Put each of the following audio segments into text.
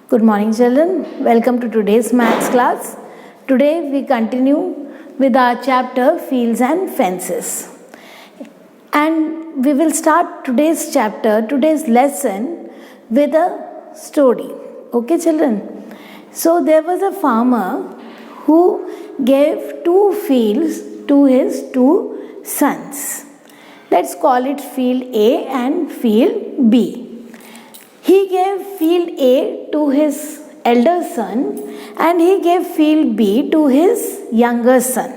Good morning, children. Welcome to today's maths class. Today we continue with our chapter Fields and Fences. And we will start today's lesson with a story. Okay, children? So there was a farmer who gave 2 fields to his 2 sons. Let's call it field A and field B. He gave field A to his elder son and he gave field B to his younger son.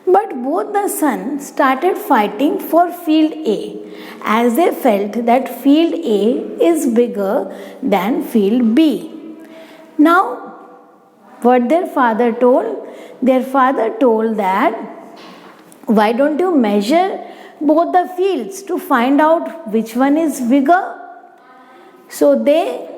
But both the sons started fighting for field A as they felt that field A is bigger than field B. Now, what their father told? Their father told that, why don't you measure both the fields to find out which one is bigger? So they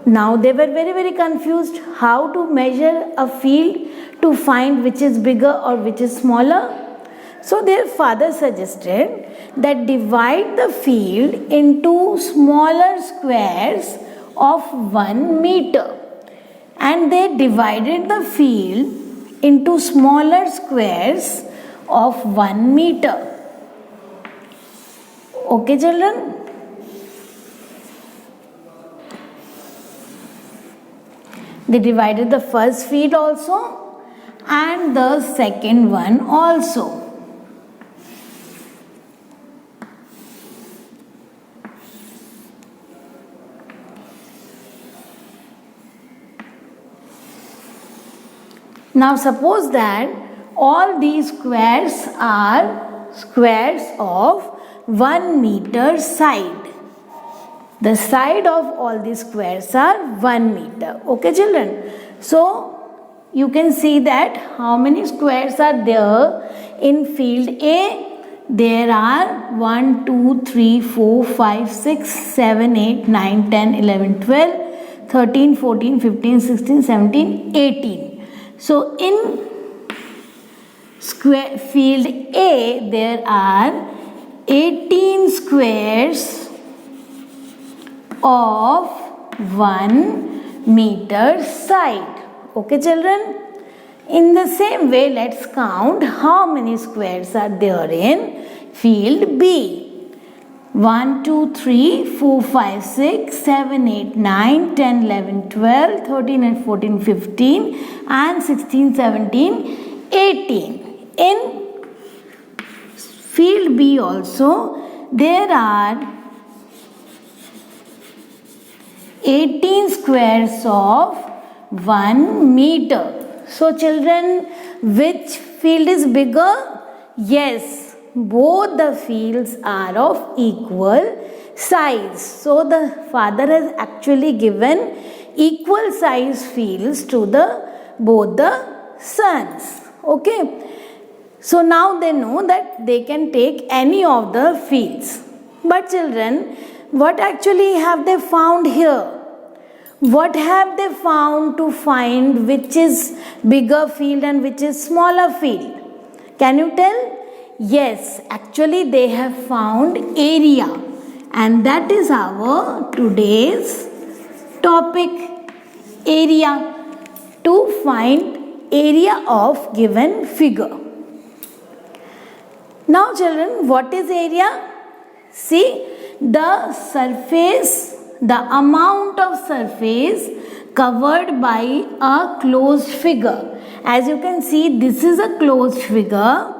were very confused how to measure a field to find which is bigger or which is smaller. So their father suggested that divide the field into smaller squares of 1 meter. And they divided the field into smaller squares of 1 meter. Okay, children? They divided the first field also and the second one also. Now suppose that all these squares are squares of 1 meter side. The side of all these squares are 1 meter. Okay, children? So, you can see that how many squares are there in field A. There are 1, 2, 3, 4, 5, 6, 7, 8, 9, 10, 11, 12, 13, 14, 15, 16, 17, 18. So, in field A, there are 18 squares of 1 meter side. Okay, children? In the same way, let's count how many squares are there in field B. 1, 2, 3, 4, 5, 6, 7, 8, 9, 10, 11, 12, 13 and 14, 15 and 16, 17, 18. In field B also, there are 18 squares of 1 meter. So children, which field is bigger? Yes, both the fields are of equal size. So the father has actually given equal size fields to both the sons. Okay. So now they know that they can take any of the fields. But children, what actually have they found here? What have they found to find which is bigger field and which is smaller field? Can you tell? Yes, actually they have found area. And that is our today's topic, area. To find area of given figure. Now children, what is area? See, the surface, the amount of surface covered by a closed figure. As you can see, this is a closed figure.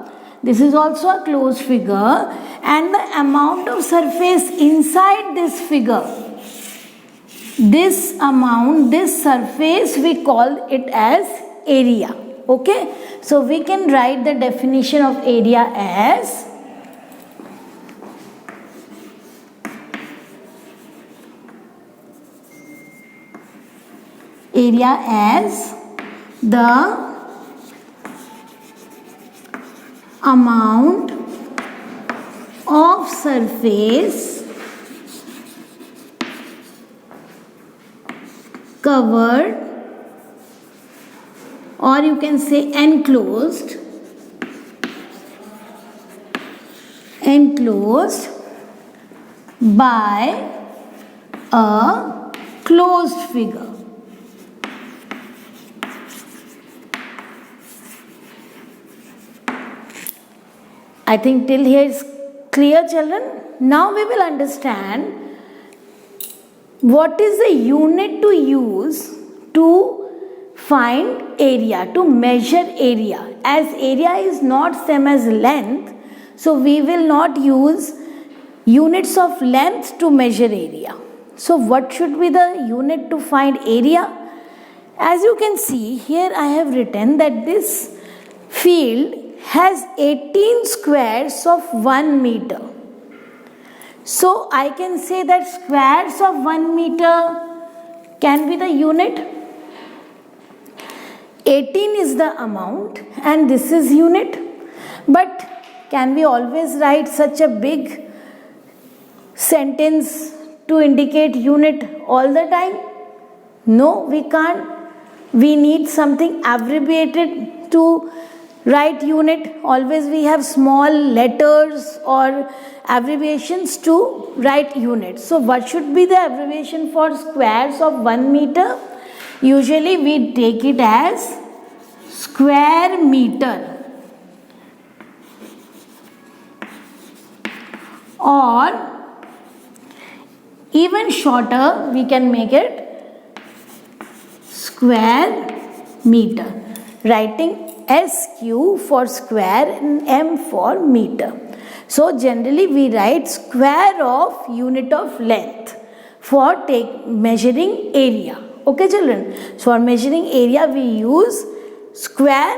This is also a closed figure. And the amount of surface inside this figure, this amount, this surface, we call it as area. Okay. So we can write the definition of area as the amount of surface covered, or you can say enclosed by a closed figure. I think till here is clear, children. Now we will understand what is the unit to use to find area, to measure area. As area is not same as length, so we will not use units of length to measure area. So what should be the unit to find area? As you can see here, I have written that this field has 18 squares of 1 meter. So I can say that squares of 1 meter can be the unit. 18 is the amount and this is unit. But can we always write such a big sentence to indicate unit all the time? No, we can't. We need something abbreviated to write unit. Always we have small letters or abbreviations to write unit. So what should be the abbreviation for squares of 1 meter? Usually we take it as square meter, or even shorter we can make it square meter, writing SQ for square and M for meter. So generally we write square of unit of length for measuring area. Okay children, so for measuring area we use square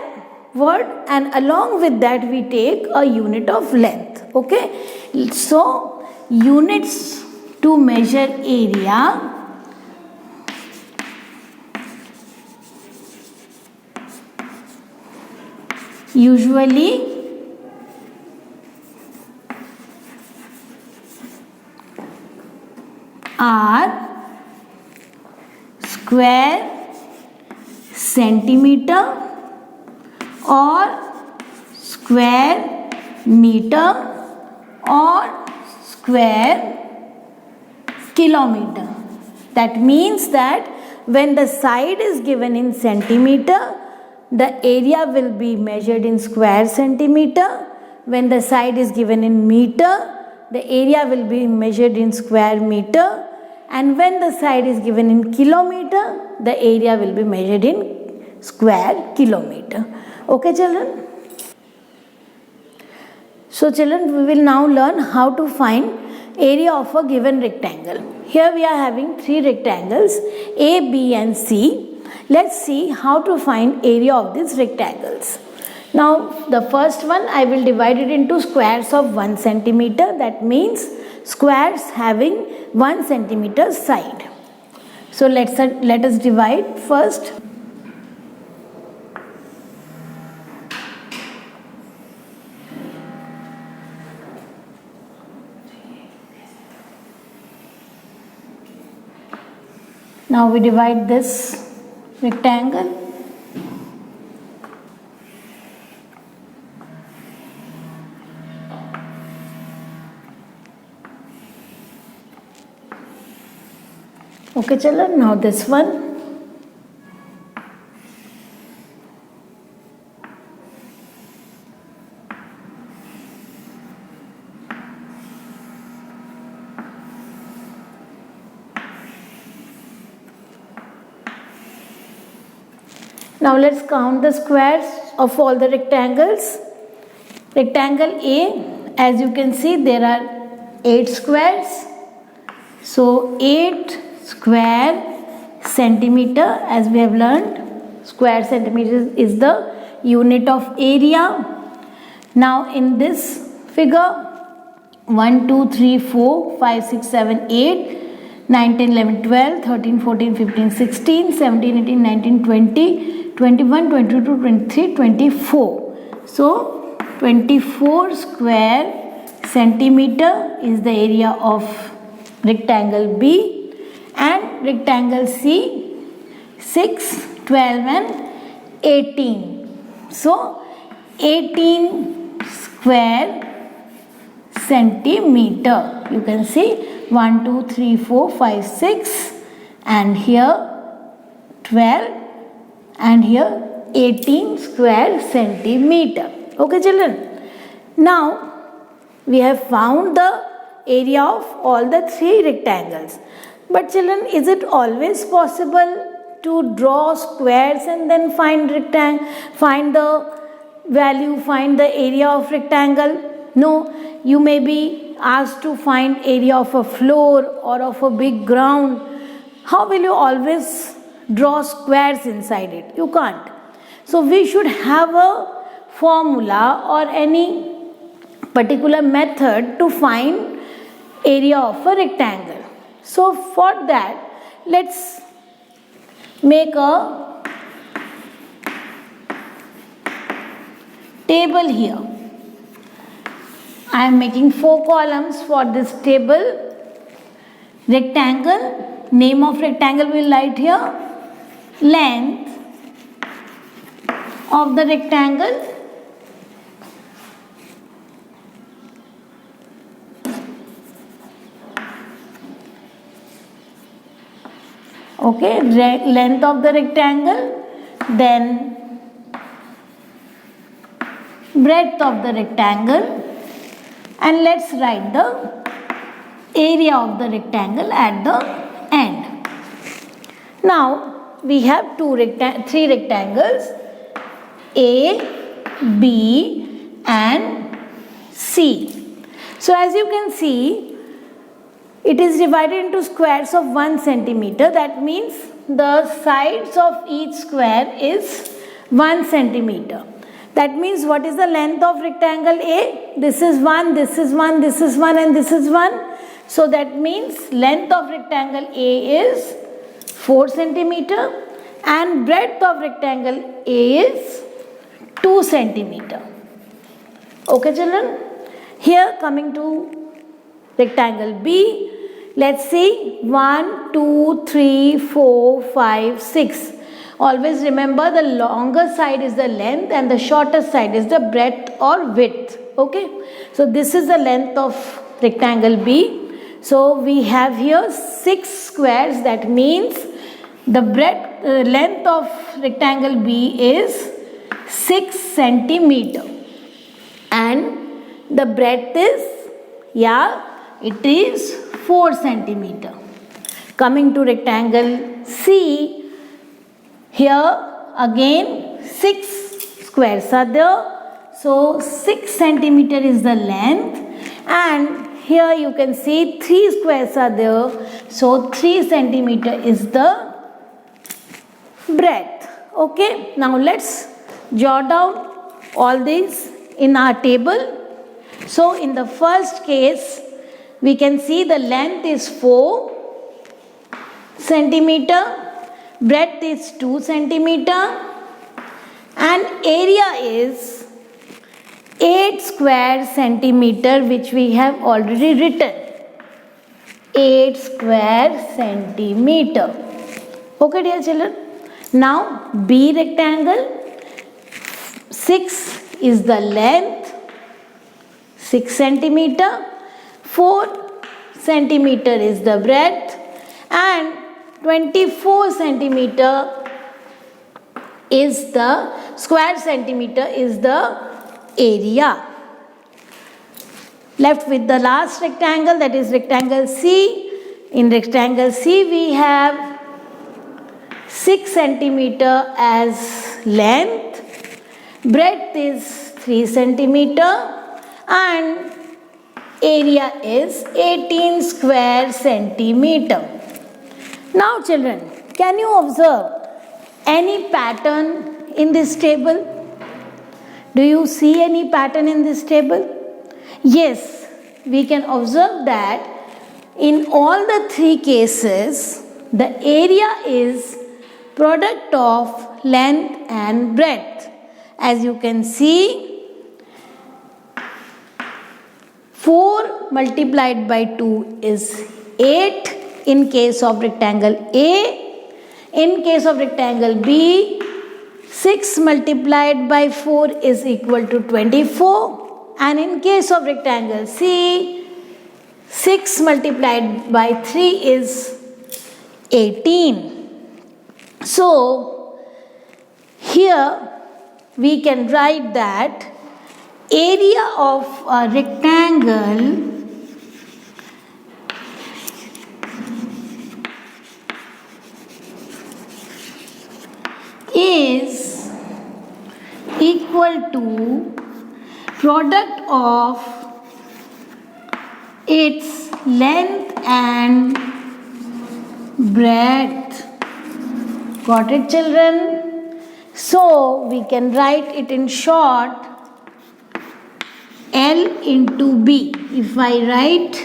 word and along with that we take a unit of length. Okay, so units to measure area usually are square centimeter or square meter or square kilometer. That means that when the side is given in centimeter, the area will be measured in square centimeter. When the side is given in meter, the area will be measured in square meter. And when the side is given in kilometer, the area will be measured in square kilometer. Okay children? So children, we will now learn how to find area of a given rectangle. Here we are having 3 rectangles A, B and C. Let's see how to find area of these rectangles. Now the first one I will divide it into squares of 1 centimeter. That means squares having 1 centimeter side. So let us divide first. Now we divide this rectangle. Okay children, now this one. Now let's count the squares of all the rectangles. Rectangle A, as you can see, there are 8 squares. So 8 square centimeter, as we have learned, square centimeter is the unit of area. Now in this figure, 1, 2, 3, 4, 5, 6, 7, 8, 9, 10, 11, 12, 13, 14, 15, 16, 17, 18, 19, 20, 21, 22, 23, 24. So 24 square centimeter is the area of rectangle B, and rectangle C 6, 12 and 18. So 18 square centimeter. You can see 1, 2, 3, 4, 5, 6, and here 12 and here 18 square centimeter. Okay children. Now we have found the area of all the three rectangles. But children, is it always possible to draw squares and then find the value, find the area of rectangle? No, you may be asked to find area of a floor or of a big ground. How will you always draw squares inside it? You can't. So we should have a formula or any particular method to find area of a rectangle. So for that, let's make a table here. I am making 4 columns for this table. Rectangle, name of rectangle will write here. Length of the rectangle, okay, length of the rectangle, then breadth of the rectangle, and let's write the area of the rectangle at the end. Now we have three rectangles, A, B and C. So as you can see, it is divided into squares of 1 centimeter. That means the sides of each square is 1 centimeter. That means what is the length of rectangle A? This is 1, this is 1, this is 1 and this is 1. So that means length of rectangle A is 4 centimeter and breadth of rectangle A is 2 centimeter. Okay children. Here coming to rectangle B, let's see 1, 2, 3, 4, 5, 6. Always remember the longer side is the length and the shorter side is the breadth or width. Okay. So this is the length of rectangle B. So we have here 6 squares. That means the length of rectangle B is 6 centimeter and the breadth is, it is 4 centimeter. Coming to rectangle C, here again 6 squares are there. So 6 centimeter is the length and here you can see 3 squares are there. So 3 centimeter is the breadth. Okay. Now let's jot down all these in our table. So in the first case, we can see the length is 4 centimeter, breadth is 2 centimeter and area is 8 square centimeter, which we have already written. 8 square centimeter. Okay dear children. Now B rectangle, 6 is the length, 6 centimeter, 4 centimeter is the breadth and 24 centimeter is the square centimeter is the area. Left with the last rectangle, that is rectangle C. In rectangle C we have 6 centimeter as length, breadth is 3 centimeter and area is 18 square centimeter. Now children, can you observe any pattern in this table? Do you see any pattern in this table? Yes, we can observe that in all the 3 cases, the area is product of length and breadth. As you can see, 4 multiplied by 2 is 8 in case of rectangle A. In case of rectangle B, 6 multiplied by 4 is equal to 24. And in case of rectangle C, 6 multiplied by 3 is 18. So here we can write that area of a rectangle is equal to product of its length and breadth. Got it, children? So we can write it in short L into B. If I write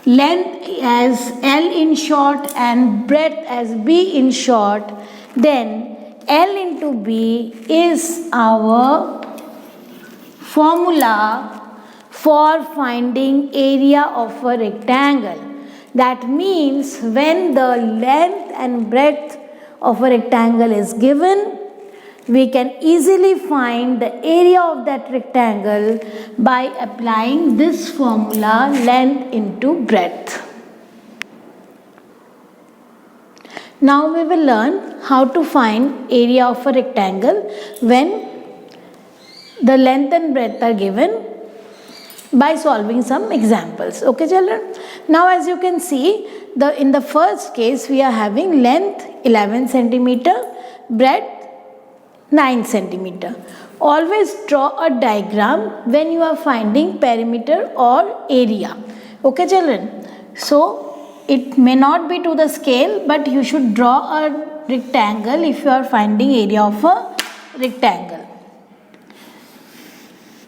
length as L in short and breadth as B in short, then L into B is our formula for finding area of a rectangle. That means when the length and breadth of a rectangle is given, we can easily find the area of that rectangle by applying this formula, length into breadth. Now we will learn how to find area of a rectangle when the length and breadth are given by solving some examples. Okay, children? Now as you can see, in the first case we are having length 11 centimeter, breadth 9 centimeter. Always draw a diagram when you are finding perimeter or area. Okay, children? So it may not be to the scale, but you should draw a rectangle if you are finding area of a rectangle.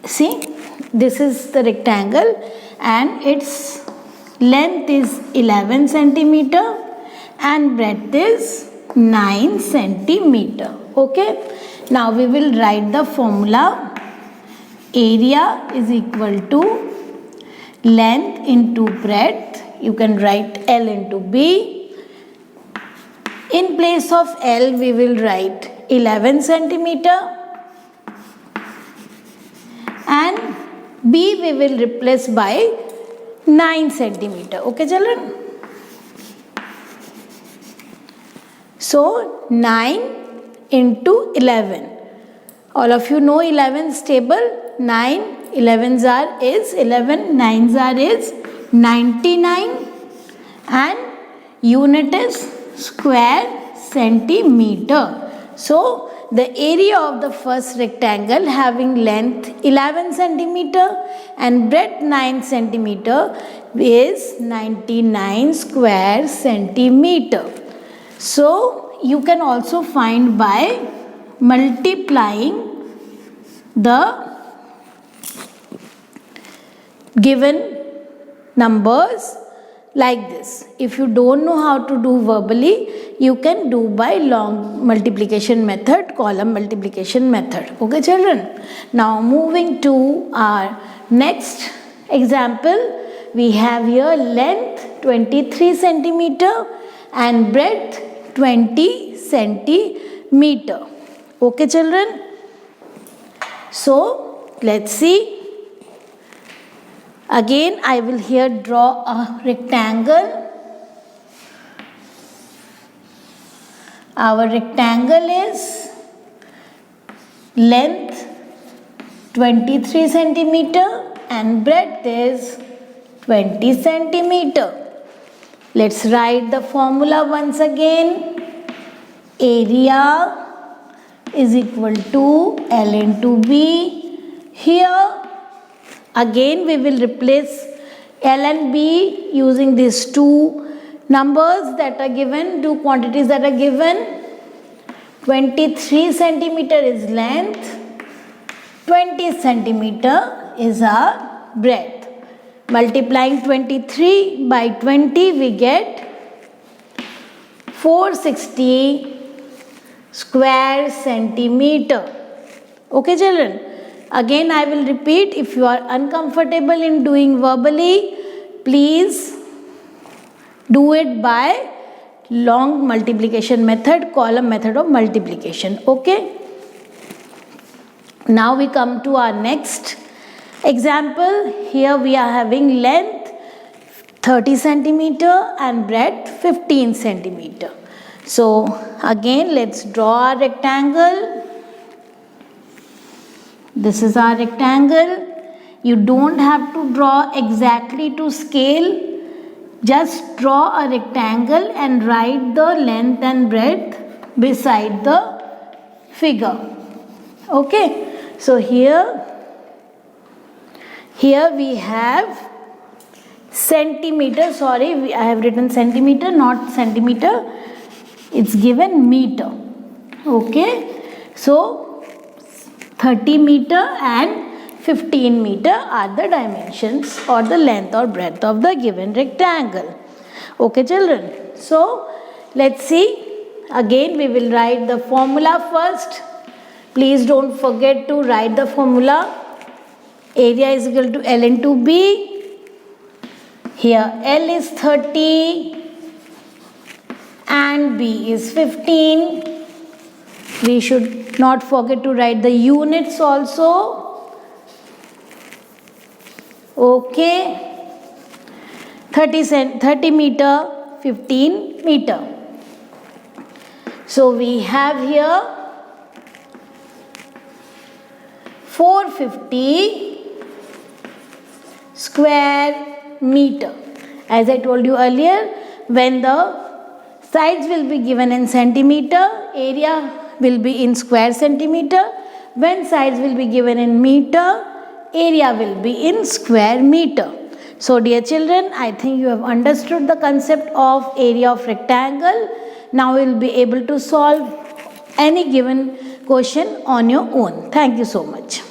See, this is the rectangle and its length is 11 centimeter and breadth is 9 centimeter. Okay. Now we will write the formula. Area is equal to length into breadth. You can write L into B. In place of L we will write 11 centimeter and B we will replace by 9 centimeter. Okay, children? So 9 into 11. All of you know 11 is table. 9 11s are is 11, 9s are is 99 and unit is square centimeter. So the area of the first rectangle having length 11 centimeter and breadth 9 centimeter is 99 square centimeter. So you can also find by multiplying the given numbers like this. If you don't know how to do verbally, you can do by long multiplication method, column multiplication method. Okay, children? Now moving to our next example, we have here length 23 centimeter and breadth 20 centimeter. Okay, children? So let's see. Again, I will here draw a rectangle. Our rectangle is length 23 centimeter and breadth is 20 centimeter. Let's write the formula once again. Area is equal to L into B. Here again we will replace L and B using these two numbers that are given, two quantities that are given. 23 centimeter is length, 20 centimeter is our breadth. Multiplying 23 by 20 we get 460 square centimeter. Okay, children? Again I will repeat, if you are uncomfortable in doing verbally, please do it by long multiplication method, column method of multiplication. Okay. Now we come to our next example. Here we are having length 30 centimeter and breadth 15 centimeter. So again let's draw our rectangle. This is our rectangle. You don't have to draw exactly to scale. Just draw a rectangle and write the length and breadth beside the figure. Okay. So here we have centimeter. Sorry, I have written centimeter, not centimeter. It's given meter. Okay. So 30 meter and 15 meter are the dimensions or the length or breadth of the given rectangle. Okay children. So let's see. Again we will write the formula first. Please don't forget to write the formula. Area is equal to L into B. Here L is 30 and B is 15. We should not forget to write the units also. Okay. 30 meter, 15 meter. So we have here 450 square meter. As I told you earlier, when the sides will be given in centimeter, area will be in square centimeter. When sides will be given in meter, area will be in square meter. So dear children, I think you have understood the concept of area of rectangle. Now you will be able to solve any given question on your own. Thank you so much.